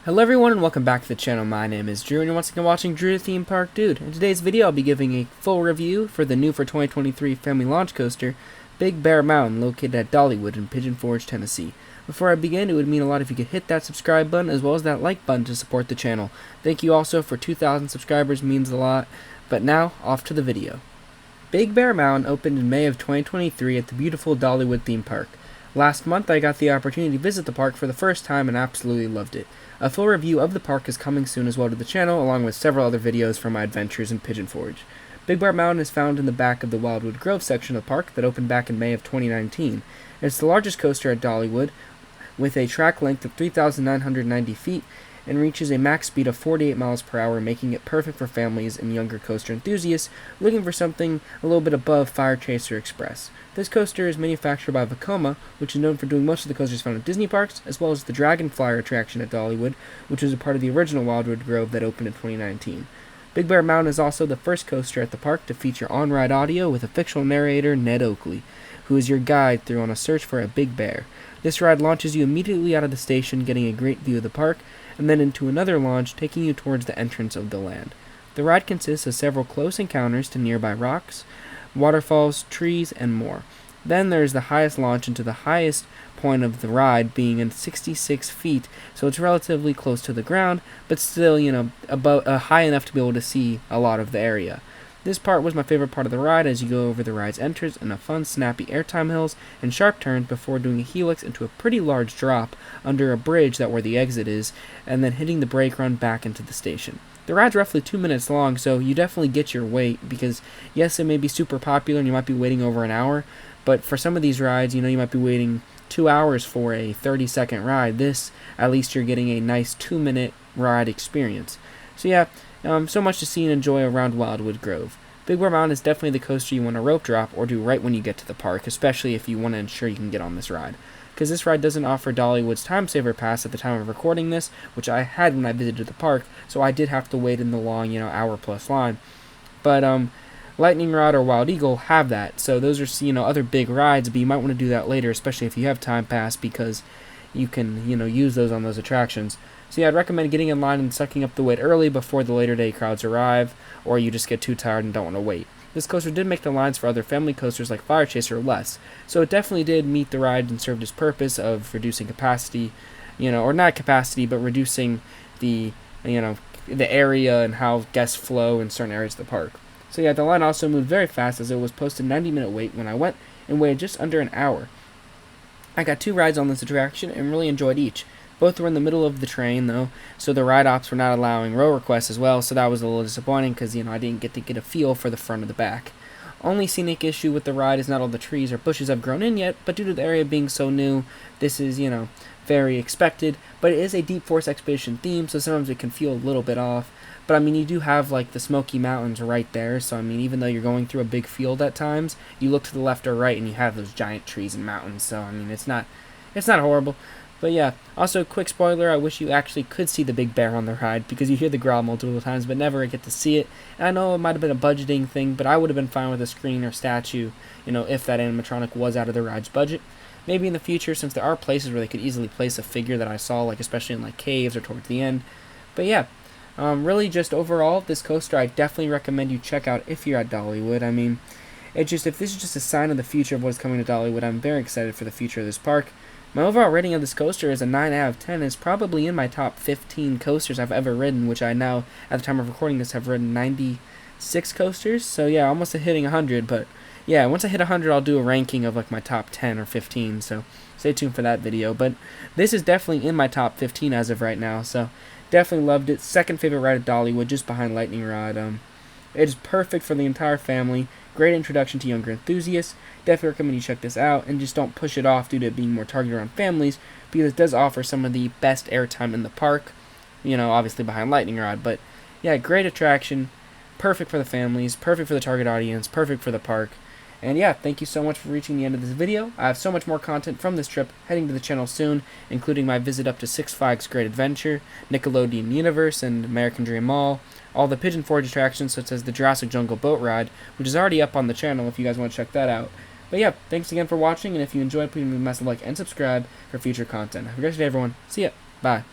Hello everyone and welcome back to the channel. My name is Drew and you're once again watching Drew the Theme Park Dude. In today's video I'll be giving a full review for the new for 2023 family launch coaster, Big Bear Mountain, located at Dollywood in Pigeon Forge, Tennessee. Before I begin, it would mean a lot if you could hit that subscribe button as well as that like button to support the channel. Thank you also for 2,000 subscribers, means a lot. But now, off to the video. Big Bear Mountain opened in May of 2023 at the beautiful Dollywood theme park. Last month I got the opportunity to visit the park for the first time and absolutely loved it. A full review of the park is coming soon as well to the channel, along with several other videos from my adventures in Pigeon Forge. Big Bear Mountain is found in the back of the Wildwood Grove section of the park that opened back in May of 2019. It's the largest coaster at Dollywood, with a track length of 3,990 feet, and reaches a max speed of 48 miles per hour, making it perfect for families and younger coaster enthusiasts looking for something a little bit above Fire Chaser Express. This coaster is manufactured by Vekoma, which is known for doing most of the coasters found at Disney parks, as well as the Dragon Flyer attraction at Dollywood, which was a part of the original Wildwood Grove that opened in 2019. Big Bear Mountain is also the first coaster at the park to feature on-ride audio with a fictional narrator, Ned Oakley, who is your guide through on a search for a big bear. This ride launches you immediately out of the station, getting a great view of the park, and then into another launch, taking you towards the entrance of the land. The ride consists of several close encounters to nearby rocks, waterfalls, trees, and more. Then there is the highest launch into the highest point of the ride, being in 66 feet, so it's relatively close to the ground, but still, about high enough to be able to see a lot of the area. This part was my favorite part of the ride, as you go over the ride's entrance in a fun, snappy airtime hills and sharp turns before doing a helix into a pretty large drop under a bridge that where the exit is, and then hitting the brake run back into the station. The ride's roughly 2 minutes long, so you definitely get your wait, because yes, it may be super popular and you might be waiting over an hour, but for some of these rides, you might be waiting 2 hours for a 30-second ride. This, at least you're getting a nice 2-minute ride experience. So yeah, so much to see and enjoy around Wildwood Grove. Big Bear Mountain is definitely the coaster you want to rope drop or do right when you get to the park, especially if you want to ensure you can get on this ride. Because this ride doesn't offer Dollywood's Time Saver Pass at the time of recording this, which I had when I visited the park, so I did have to wait in the long, hour-plus line. But Lightning Rod or Wild Eagle have that, so those are, other big rides, but you might want to do that later, especially if you have Time Pass, because you can, use those on those attractions. So yeah, I'd recommend getting in line and sucking up the wait early before the later day crowds arrive, or you just get too tired and don't want to wait. This coaster did make the lines for other family coasters like Fire Chaser less, so it definitely did meet the ride and served its purpose of reducing capacity, or not capacity, but reducing the, the area and how guests flow in certain areas of the park. So yeah, the line also moved very fast, as it was posted 90-minute wait when I went and waited just under an hour. I got 2 rides on this attraction and really enjoyed each. Both were in the middle of the train, though, so the ride ops were not allowing row requests as well, so that was a little disappointing because, I didn't get to get a feel for the front or the back. Only scenic issue with the ride is not all the trees or bushes have grown in yet, but due to the area being so new, this is, very expected, but it is a Deep Forest Expedition theme, so sometimes it can feel a little bit off. But, you do have, the Smoky Mountains right there, so, even though you're going through a big field at times, you look to the left or right and you have those giant trees and mountains, so, it's not horrible. But yeah, also quick spoiler, I wish you actually could see the big bear on the ride, because you hear the growl multiple times but never get to see it. And I know it might have been a budgeting thing, but I would have been fine with a screen or statue, if that animatronic was out of the ride's budget. Maybe in the future, since there are places where they could easily place a figure that I saw, especially in caves or towards the end. But yeah, really just overall, this coaster I definitely recommend you check out if you're at Dollywood. If this is just a sign of the future of what's coming to Dollywood, I'm very excited for the future of this park. My overall rating of this coaster is a 9 out of 10. It's probably in my top 15 coasters I've ever ridden, which I now, at the time of recording this, have ridden 96 coasters. So yeah, almost hitting 100, but yeah, once I hit 100, I'll do a ranking of my top 10 or 15, so stay tuned for that video. But this is definitely in my top 15 as of right now, so definitely loved it. Second favorite ride at Dollywood, just behind Lightning Rod. It is perfect for the entire family. Great introduction to younger enthusiasts. Definitely recommend you check this out, and just don't push it off due to it being more targeted on families, because it does offer some of the best airtime in the park, obviously behind Lightning Rod. But yeah, great attraction, perfect for the families, perfect for the target audience, perfect for the park. And yeah, thank you so much for reaching the end of this video. I have so much more content from this trip heading to the channel soon, including my visit up to Six Flags Great Adventure, Nickelodeon Universe, and American Dream Mall, all the Pigeon Forge attractions such as the Jurassic Jungle boat ride, which is already up on the channel if you guys want to check that out. But yeah, thanks again for watching, and if you enjoyed, please leave a massive like and subscribe for future content. Have a great day, everyone. See ya. Bye.